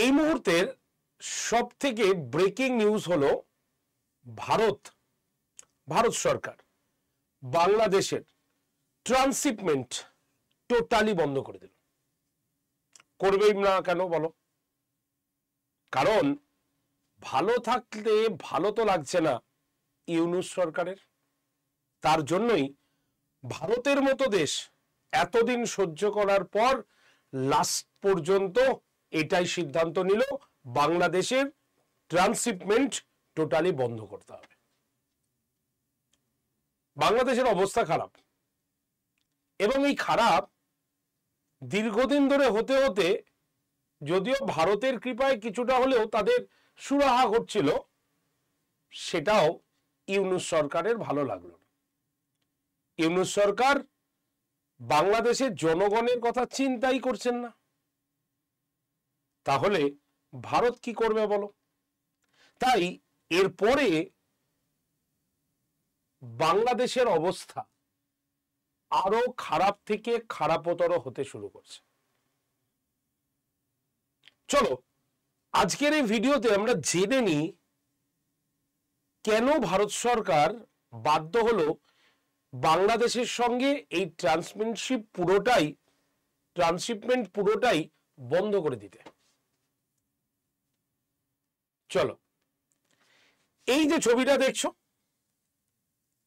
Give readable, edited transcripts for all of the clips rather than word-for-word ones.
এই মুহূর্তের সব থেকে ব্রেকিং নিউজ হলো ভারত সরকার বাংলাদেশের ট্রান্সশিপমেন্ট টোটালি বন্ধ করে দিল। করবেই না কেন বলো? কারণ ভালো থাকলে ভালো তো লাগছে না ইউনূস সরকারের। তার জন্যই ভারতের মতো দেশ এতদিন সহ্য করার পর লাস্ট পর্যন্ত এটাই সিদ্ধান্ত নিল বাংলাদেশের ট্রান্সশিপমেন্ট টোটালি বন্ধ করতে হবে। বাংলাদেশের অবস্থা খারাপ, এবং এই খারাপ দীর্ঘদিন ধরে হতে হতে যদিও ভারতের কৃপায় কিছুটা হলেও তাদের সুরাহা ঘটছিল, সেটাও ইউনূস সরকারের ভালো লাগলো না। ইউনূস সরকার বাংলাদেশের জনগণের কথা চিন্তাই করছেন না। তাহলে ভারত কি করবে বলো? তাই এরপরে বাংলাদেশের অবস্থা আরো খারাপ থেকে খারাপতর হতে শুরু করছে। চলো আজকের এই ভিডিওতে আমরা জেনে নিই কেন ভারত সরকার বাধ্য হলো বাংলাদেশের সঙ্গে এই ট্রান্সশিপমেন্ট পুরোটাই বন্ধ করে দিতে। চলো, এই যে ছবিটা দেখছো,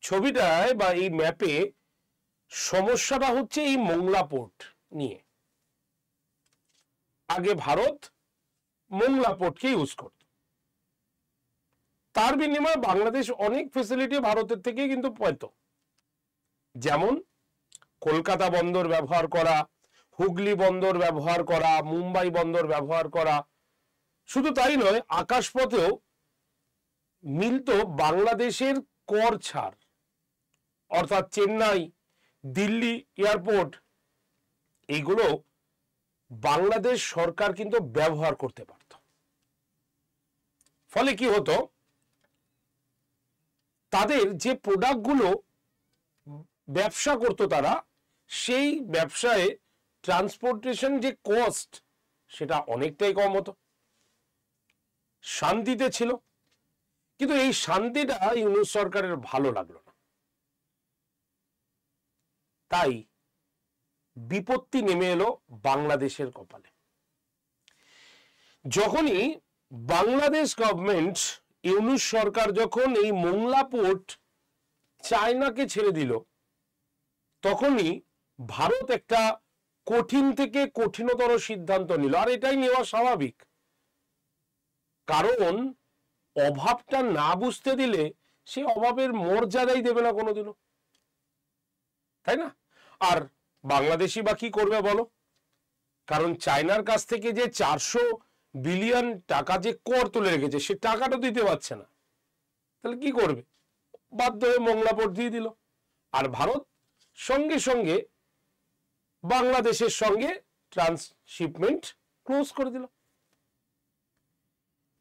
ছবিটায় বা এই ম্যাপে সমস্যাটা হচ্ছে এই মোংলা পোর্ট নিয়ে। আগে ভারত মোংলা পোর্টকে ইউজ করত, তার বিনিময়ে বাংলাদেশ অনেক ফ্যাসিলিটি ভারতের থেকে কিন্তু পেত, যেমন কলকাতা বন্দর ব্যবহার করা, হুগলি বন্দর ব্যবহার করা, মুম্বাই বন্দর ব্যবহার করা। শুধু তাই নয়, আকাশপথেও মিলত বাংলাদেশের কর ছাড়, অর্থাৎ চেন্নাই, দিল্লি এয়ারপোর্ট, এইগুলো বাংলাদেশ সরকার কিন্তু ব্যবহার করতে পারত। ফলে কি হতো, তাদের যে প্রোডাক্টগুলো ব্যবসা করত তারা, সেই ব্যবসায় ট্রান্সপোর্টেশন যে কস্ট সেটা অনেকটাই কম হতো, শান্তিতে ছিল। কিন্তু এই শান্তিটা ইউনূস সরকারের ভালো লাগলো না, তাই বিপত্তি নেমে এলো বাংলাদেশের কপালে। যখনই বাংলাদেশ গভর্নমেন্ট, ইউনূস সরকার যখন এই মোংলা পোর্ট চায়নাকে ছেড়ে দিল, তখনই ভারত একটা কঠিন থেকে কঠিনতর সিদ্ধান্ত নিল। আর এটাই নেওয়া স্বাভাবিক, কারণ অভাবটা না বুঝতে দিলে সে অভাবের মর্যাদাই দেবে না কোনোদিনও, তাই না? আর বাংলাদেশি বা কি করবে বলো? কারণ চায়নার কাছ থেকে যে 400 বিলিয়ন টাকা যে কর তুলে রেখেছে, সে টাকাটা দিতে পারছে না, তাহলে কি করবে? বাধ্য হয়ে মোংলা পোর্ট দিয়ে দিল। আর ভারত সঙ্গে সঙ্গে বাংলাদেশের সঙ্গে ট্রান্সশিপমেন্ট ক্লোজ করে দিল।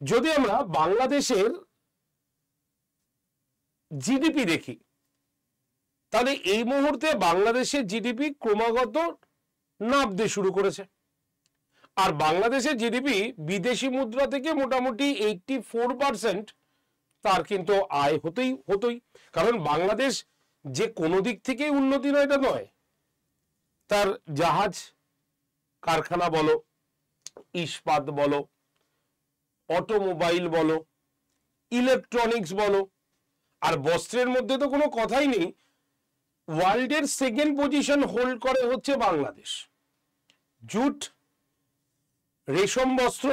যদি আমরা বাংলাদেশের জিডিপি দেখি, তাহলে এই মুহূর্তে বাংলাদেশের জিডিপি ক্রমাগত নামতে শুরু করেছে। আর বাংলাদেশের জিডিপি বিদেশি মুদ্রা থেকে মোটামুটি 84% তার কিন্তু আয় হতোই। কারণ বাংলাদেশ যে কোনো দিক থেকেই উন্নতি নয় এটা নয়, তার জাহাজ কারখানা বলো, ইস্পাত বলো, অটোমোবাইল বলো, ইলেকট্রনিক্স বলো, আর বস্ত্রের মধ্যে তো কোনো কথাই নেই। ওয়ার্ল্ডের সেকেন্ড পজিশন হোল্ড করে হচ্ছে বাংলাদেশ। জুট, রেশম বস্ত্র,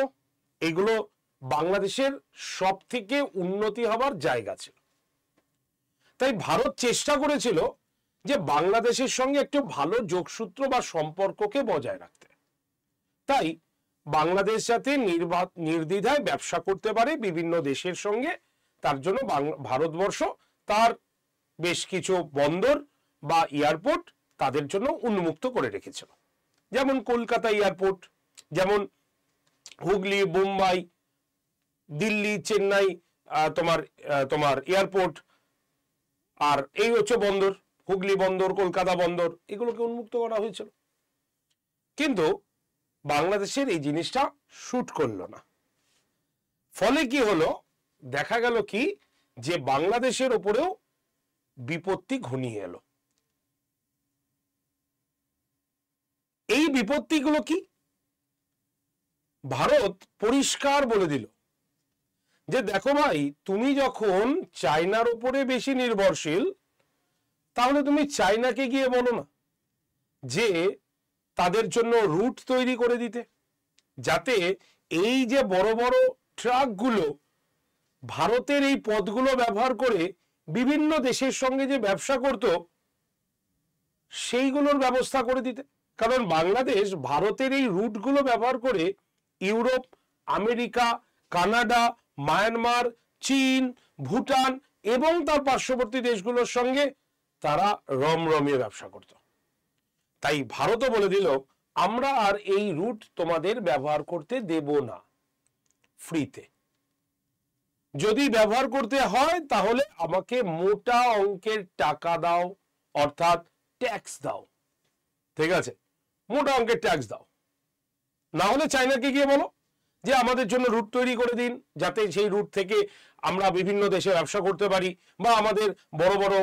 এগুলো বাংলাদেশের সব থেকে উন্নতি হবার জায়গা ছিল। তাই ভারত চেষ্টা করেছিল যে বাংলাদেশের সঙ্গে একটু ভালো যোগসূত্র বা সম্পর্ককে বজায় রাখতে। তাই বাংলাদেশ যাতে নির্দ্বিধায় ব্যবসা করতে পারে বিভিন্ন দেশের সঙ্গে, তার জন্য ভারতবর্ষ তার বেশ কিছু বন্দর বা এয়ারপোর্ট তাদের জন্য উন্মুক্ত করে রেখেছিল। যেমন কলকাতা এয়ারপোর্ট, যেমন হুগলি, মুম্বাই, দিল্লি, চেন্নাই তোমার এয়ারপোর্ট, আর এই হচ্ছে বন্দর, হুগলি বন্দর, কলকাতা বন্দর, এগুলোকে উন্মুক্ত করা হয়েছিল। কিন্তু বাংলাদেশের এই জিনিসটা শুট করলো না। ফলে কি হলো, দেখা গেল কি যে বাংলাদেশের উপরেও বিপত্তি ঘনিয়ে এলো। এই বিপত্তিগুলো কি? ভারত পরিষ্কার বলে দিল যে দেখো ভাই, তুমি যখন চায়নার উপরে বেশি নির্ভরশীল, তাহলে তুমি চায়নাকে গিয়ে বলো না যে তাদের জন্য রুট তৈরি করে দিতে, যাতে এই যে বড় বড় ট্রাকগুলো ভারতের এই পথগুলো ব্যবহার করে বিভিন্ন দেশের সঙ্গে যে ব্যবসা করত, সেইগুলোর ব্যবস্থা করে দিতে। কারণ বাংলাদেশ ভারতের এই রুটগুলো ব্যবহার করে ইউরোপ, আমেরিকা, কানাডা, মায়ানমার, চীন, ভুটান এবং তার পার্শ্ববর্তী দেশগুলোর সঙ্গে তারা রমরমিয়ে ব্যবসা করত। তাই ভারতও বলে দিল, আমরা আর এই রুট তোমাদের ব্যবহার করতে দেব না ফ্রিতে। যদি ব্যবহার করতে হয় তাহলে আমাকে মোটা অঙ্কের টাকা দাও, অর্থাৎ ট্যাক্স দাও। ঠিক আছে, মোটা অঙ্কের ট্যাক্স দাও। না হলে চায়নাকে গিয়ে বলো যে আমাদের জন্য রুট তৈরি করে দিন, যাতে সেই রুট থেকে আমরা বিভিন্ন দেশে ব্যবসা করতে পারি, বা আমাদের বড় বড়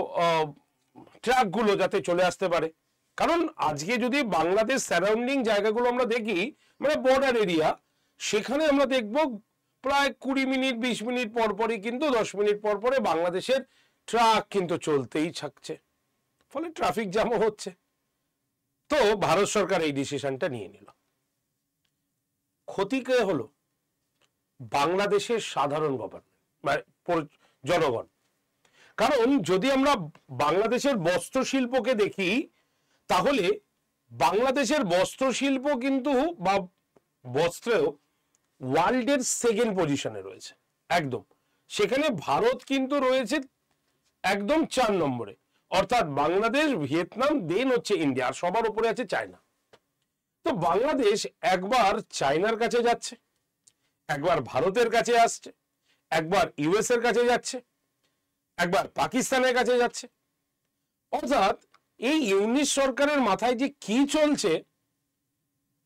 ট্রাকগুলো যাতে চলে আসতে পারে। কারণ আজকে যদি বাংলাদেশ সারাউন্ডিং জায়গাগুলো আমরা দেখি, মানে বর্ডার এরিয়া, সেখানে আমরা দেখব প্রায় 20 মিনিট 20 মিনিট পর পরই কিন্তু 10 মিনিট পর পরে বাংলাদেশের ট্রাক কিন্তু চলতেই থাকছে, ফলে ট্রাফিক জ্যামও হচ্ছে। তো ভারত সরকার এই ডিসিশনটা নিয়ে নিল। ক্ষতি কে হলো? বাংলাদেশের সাধারণ জনগণ। কারণ যদি আমরা বাংলাদেশের বস্ত্র শিল্পকে দেখি, তাহলে বাংলাদেশের বস্ত্র শিল্প কিন্তু বা বস্ত্রেও ওয়ার্ল্ডের সেকেন্ড পজিশনে রয়েছে একদম। সেখানে ভারত কিন্তু রয়েছে একদম 4 নম্বরে, অর্থাৎ বাংলাদেশ, ভিয়েতনাম, দেন হচ্ছে ইন্ডিয়া, আর সবার উপরে আছে চায়না। তো বাংলাদেশ একবার চায়নার কাছে যাচ্ছে, একবার ভারতের কাছে আসছে, একবার ইউএস এর কাছে যাচ্ছে, একবার পাকিস্তানের কাছে যাচ্ছে। অর্থাৎ এই ইউনিস সরকারের মাথায় যে কি চলছে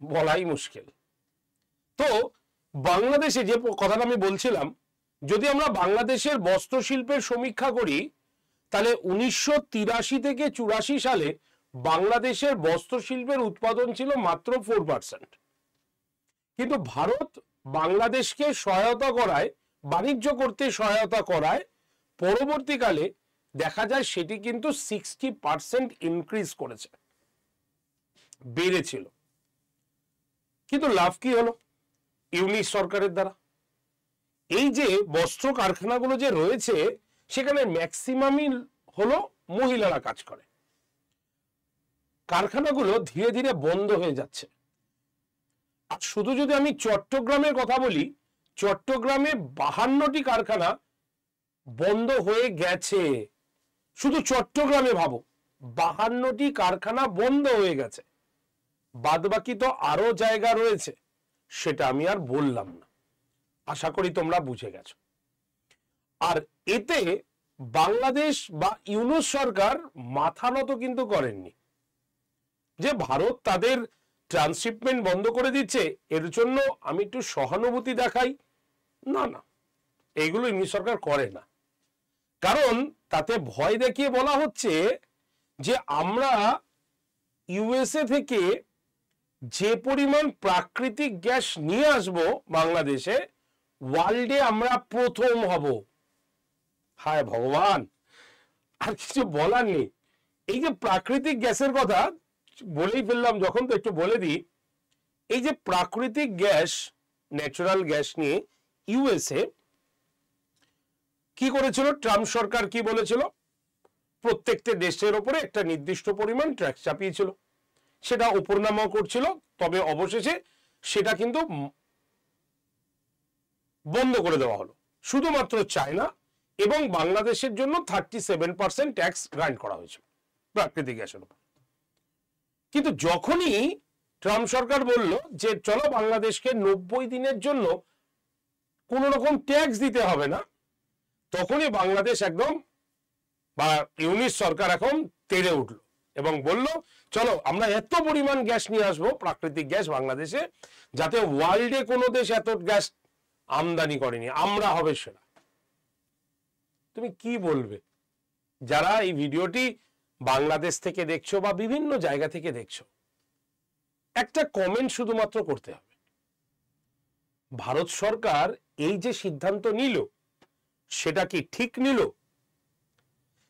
বলাই মুশকিল। তো বাংলাদেশে যে কথাটা আমি বলছিলাম, যদি আমরা বাংলাদেশের বস্ত্র শিল্পের সমীক্ষা করি, তাহলে 1983 থেকে 84 সালে বাংলাদেশের বস্ত্র শিল্পের উৎপাদন ছিল মাত্র 4%। কিন্তু ভারত বাংলাদেশকে সহায়তা করায়, বাণিজ্য করতে সহায়তা করায়, পরবর্তীকালে দেখা যায় সেটি কিন্তু 60% ইনক্রিজ করেছে, বেড়েছিল। কিন্তু লাভ কি হলো ইউনিস সরকারের দ্বারা? এই যে বস্ত্র কারখানাগুলো যে রয়েছে, সেখানে ম্যাক্সিমামই হলো মহিলারা কাজ করে। কারখানাগুলো ধীরে ধীরে বন্ধ হয়ে যাচ্ছে। আর শুধু যদি আমি চট্টগ্রামের কথা বলি, চট্টগ্রামে 52টি কারখানা বন্ধ হয়ে গেছে। শুধু চট্টগ্রামে ভাবো, 52টি কারখানা বন্ধ হয়ে গেছে। বাদবাকি তো আরো জায়গা রয়েছে, সেটা আমি আর বললাম না। আশা করি তোমরা বুঝে গেছো। আর এতে বাংলাদেশ বা ইউনুস সরকার মাথা নত কিন্তু করেননি যে ভারত তাদের ট্রান্সশিপমেন্ট বন্ধ করে দিচ্ছে, এর জন্য আমি একটু সহানুভূতি দেখাই। না না, এইগুলো ইউনিস সরকার করে না। কারণ তাতে ভয় দেখিয়ে বলা হচ্ছে যে আমরা ইউএসএ থেকে যে পরিমাণ প্রাকৃতিক গ্যাস নিয়ে আসব বাংলাদেশে, ওয়ার্ল্ডে আমরা প্রথম হব। হায় ভগবান, আর কিছু বলার নেই। এই যে প্রাকৃতিক গ্যাসের কথা বলেই ফেললাম যখন, তো একটু বলে দিই। এই যে প্রাকৃতিক গ্যাস, ন্যাচারাল গ্যাস নিয়ে ইউএসএ কি করেছিল, ট্রাম্প সরকার কি বলেছিল, প্রত্যেকটা দেশের উপরে একটা নির্দিষ্ট পরিমাণ ট্যাক্স চাপিয়েছিল, সেটা উপরনামাও করছিল। তবে অবশেষে সেটা কিন্তু বন্ধ করে দেওয়া হলো। শুধুমাত্র চায়না এবং বাংলাদেশের জন্য 37% ট্যাক্স গ্রান্ট করা হয়েছে প্রাকৃতিক গ্যাসের উপর। কিন্তু যখনই ট্রাম্প সরকার বলল যে চলো বাংলাদেশকে 90 দিনের জন্য কোন রকম ট্যাক্স দিতে হবে না, তখনই বাংলাদেশ একদম বা ইউনিস সরকার এখন তেড়ে উঠল এবং বলল চলো আমরা এত পরিমাণ গ্যাস নিয়ে আসবো, প্রাকৃতিক গ্যাস বাংলাদেশে, যাতে ওয়ার্ল্ডে কোনো দেশ এত গ্যাস আমদানি করেনি, আমরা হবে সেরা। তুমি কি বলবে যারা এই ভিডিওটি বাংলাদেশ থেকে দেখছো বা বিভিন্ন জায়গা থেকে দেখছো? একটা কমেন্ট শুধুমাত্র করতে হবে। ভারত সরকার এই যে সিদ্ধান্ত নিল সেটা কি ঠিক নিল,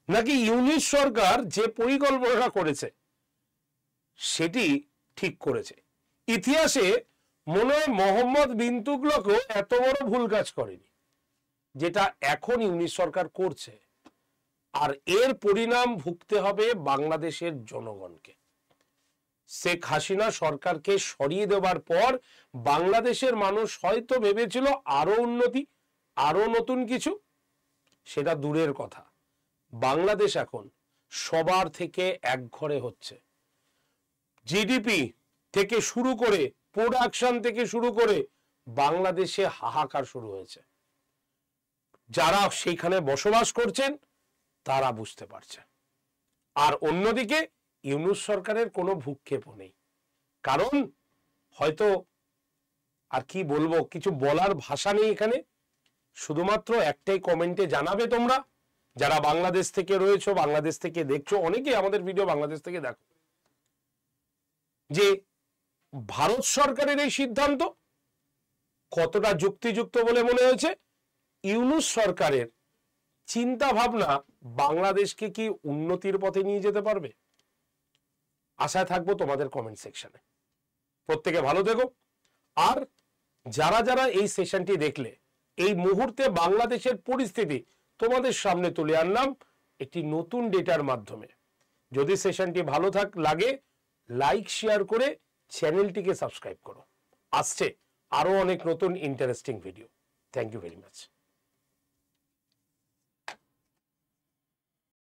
নাকি ইউনিশ সরকার যে পরিকল্পনা করেছে সেটি ঠিক করেছে? ইতিহাসে মনে হয় মোহাম্মদ বিন তুগলকও এত বড় ভুল কাজ করেনি যেটা এখন ইউনিশ সরকার করছে। আর এর পরিণাম ভুগতে হবে বাংলাদেশের জনগণকে। শেখ হাসিনা সরকারকে সরিয়ে দেওয়ার পর বাংলাদেশের মানুষ হয়তো ভেবেছিল আরো উন্নতি, আরো নতুন কিছু, সেটা দূরের কথা। বাংলাদেশ এখন সবার থেকে একঘরে হচ্ছে। জিডিপি থেকে শুরু করে, প্রোডাকশন থেকে শুরু করে বাংলাদেশে হাহাকার শুরু হয়েছে। যারা সেইখানে বসবাস করছেন তারা বুঝতে পারছে। আর অন্যদিকে ইউনূস সরকারের কোনো ভূক্ষেপও নেই। কারণ হয়তো আর কি বলবো, কিছু বলার ভাষা নেই এখানে। শুধুমাত্র একটাই কমেন্টে জানাবে তোমরা যারা বাংলাদেশ থেকে রয়েছো, বাংলাদেশ থেকে দেখছো, অনেকেই আমাদের ভিডিও বাংলাদেশ থেকে দেখো, যে ভারত সরকারের এই সিদ্ধান্ত কতটা যুক্তিযুক্ত বলে মনে হয়েছে? ইউনূস সরকারের চিন্তা ভাবনা বাংলাদেশকে কি উন্নতির পথে নিয়ে যেতে পারবে? আশায় থাকবো তোমাদের কমেন্ট সেকশনে। প্রত্যেকে ভালো থেকো। আর যারা যারা এই সেশনটি দেখলে, এই মুহূর্তে বাংলাদেশের পরিস্থিতি তোমাদের সামনে তুলে আনলাম একটি নতুন ডেটার মাধ্যমে। যদি সেশনটি ভালো লাগে, লাইক শেয়ার করে চ্যানেলটিকে সাবস্ক্রাইব করো। আসছে আরো অনেক নতুন interesting video. Thank you very much.